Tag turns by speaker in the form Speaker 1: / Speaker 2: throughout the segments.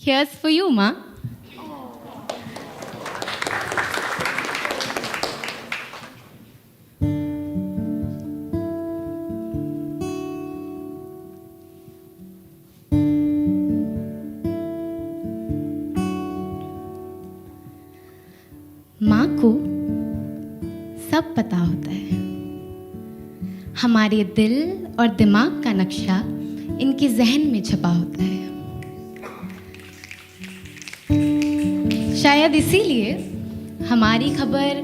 Speaker 1: Here's for you, Ma. माँ को सब पता होता है। हमारे दिल और दिमाग का नक्शा इनके जहन में छपा होता है। शायद इसीलिए हमारी खबर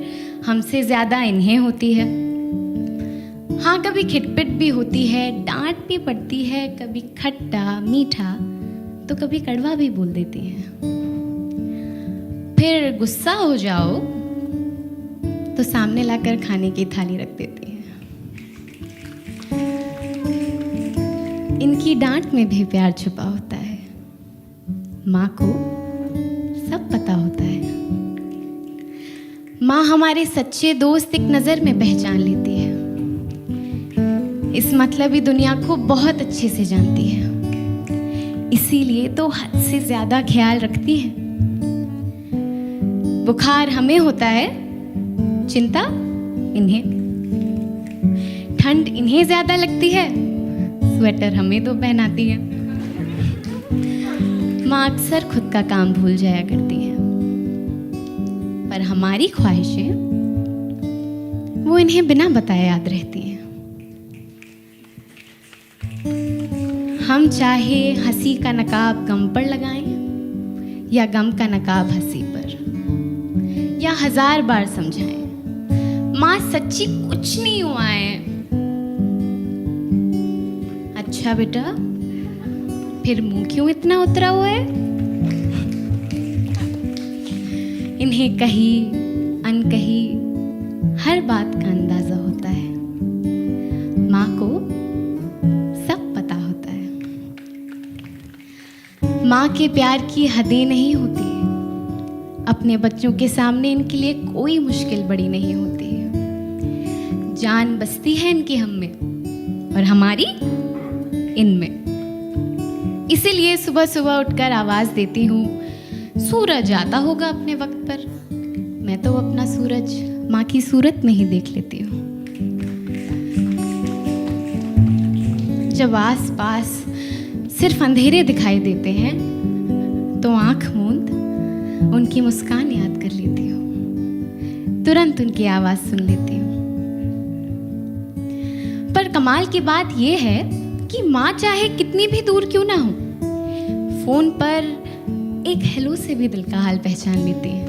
Speaker 1: हमसे ज़्यादा इन्हें होती है। हाँ, कभी खिटपिट भी होती है, डांट भी पड़ती है, कभी खट्टा मीठा तो कभी कड़वा भी बोल देती हैं। फिर गुस्सा हो जाओ तो सामने लाकर खाने की थाली रख देती हैं। इनकी डांट में भी प्यार छुपा होता है। माँ को सब पता होता है। माँ हमारे सच्चे दोस्त एक नज़र में पहचान लेती है। इस मतलबी दुनिया को बहुत अच्छे से जानती है, इसीलिए तो हद से ज़्यादा ख्याल रखती है। बुखार हमें होता है, चिंता इन्हें। ठंड इन्हें ज़्यादा लगती है, स्वेटर हमें तो पहनाती है। माँ अक्सर खुद का काम भूल जाया करती हैं, पर हमारी ख्वाहिशें वो इन्हें बिना बताए याद रहती हैं। हम चाहे हंसी का नकाब गम पर लगाएं या गम का नकाब हंसी पर, या 1000 बार समझाएं, माँ सच्ची कुछ नहीं हुआ है। अच्छा बेटा, फिर मुंह क्यों इतना उतरा हुआ है? इन्हें कही अनकही हर बात का अंदाजा होता है। माँ को सब पता होता है। माँ के प्यार की हदें नहीं होती। अपने बच्चों के सामने इनके लिए कोई मुश्किल बड़ी नहीं होती। जान बसती है इनकी हम में और हमारी इनमें। इसीलिए सुबह सुबह उठकर आवाज देती हूँ, सूरज आता होगा अपने वक्त पर। मैं तो अपना सूरज माँ की सूरत में ही देख लेती हूँ। जब आस पास सिर्फ अंधेरे दिखाई देते हैं तो आंख मूंद उनकी मुस्कान याद कर लेती हूँ। तुरंत उनकी आवाज सुन लेती हूँ। पर कमाल की बात यह है कि माँ चाहे कितनी भी दूर क्यों ना हो, फोन पर एक हेलो से भी दिल का हाल पहचान लेती है।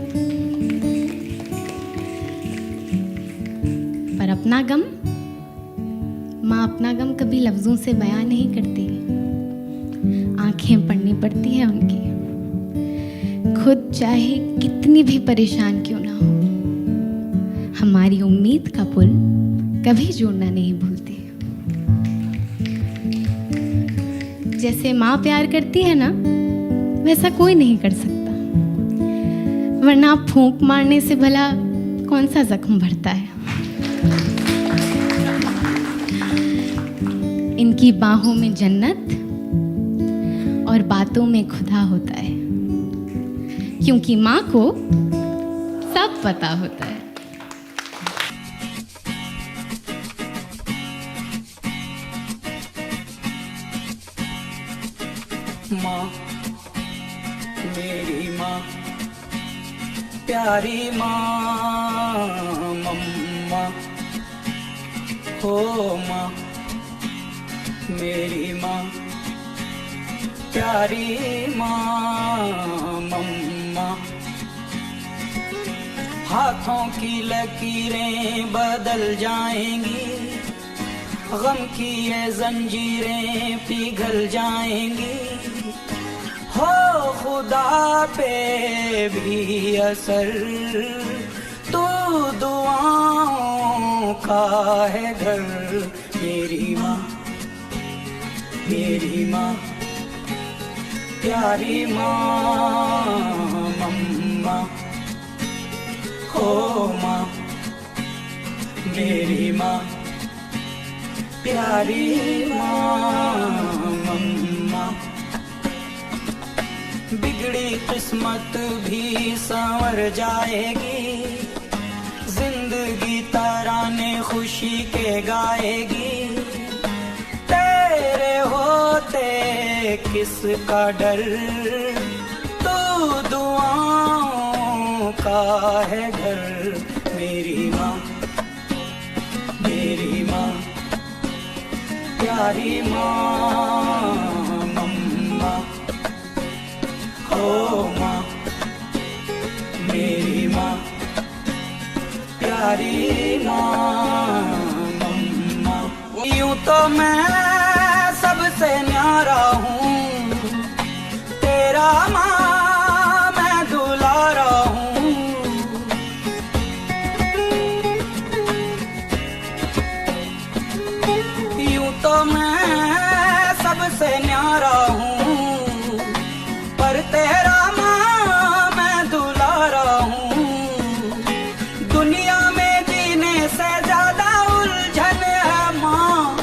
Speaker 1: पर अपना गम, माँ अपना गम कभी लफ्जों से बयान नहीं करती। आंखें पड़नी पड़ती है उनकी। खुद चाहे कितनी भी परेशान क्यों ना हो, हमारी उम्मीद का पुल कभी जोड़ना नहीं भूलती। जैसे माँ प्यार करती है ना, वैसा कोई नहीं कर सकता। वरना फूंक मारने से भला कौन सा जख्म भरता है। इनकी बाहों में जन्नत और बातों में खुदा होता है, क्योंकि माँ को सब पता होता है।
Speaker 2: माँ, मेरी माँ, प्यारी माँ, मम्मा हो। माँ, मेरी माँ, प्यारी माँ, मम्मा। हाथों की लकीरें बदल जाएंगी, गम की ये जंजीरें पिघल जाएंगी। हो खुदा पे भी असर, तो दुआओं का है घर। मेरी माँ, मेरी माँ, प्यारी माँ, मम्मा हो। माँ, मेरी माँ, प्यारी माँ, मम्मा। बिगड़े किस्मत भी संवर जाएगी, जिंदगी तराने खुशी के गाएगी। तेरे होते किसका डर, तू दुआओं का है घर। मेरी माँ, मेरी माँ, प्यारी माँ, मम्मा, ओ माँ, मेरी माँ, प्यारी माँ, मम्मा। यूं तो मैं सबसे न्यारा हूँ, तेरा माँ मैं दुलारा हूँ। यूं तो मैं सबसे न्यारा हूँ, पर तेरा माँ मैं दुलारा हूँ। दुनिया में जीने से ज्यादा उलझन है माँ,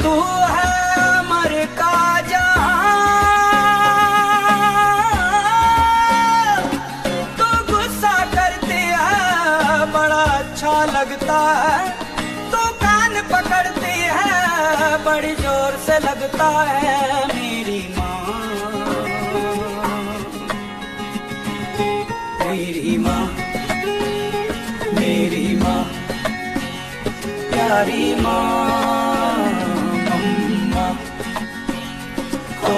Speaker 2: तू है अमर का जहां। तू गुस्सा करती है बड़ा अच्छा लगता है, तू कान पकड़ती है बड़ी जोर से लगता है। मेरी माँ, मेरी माँ, मेरी माँ, प्यारी माँ, मम्मा, ओ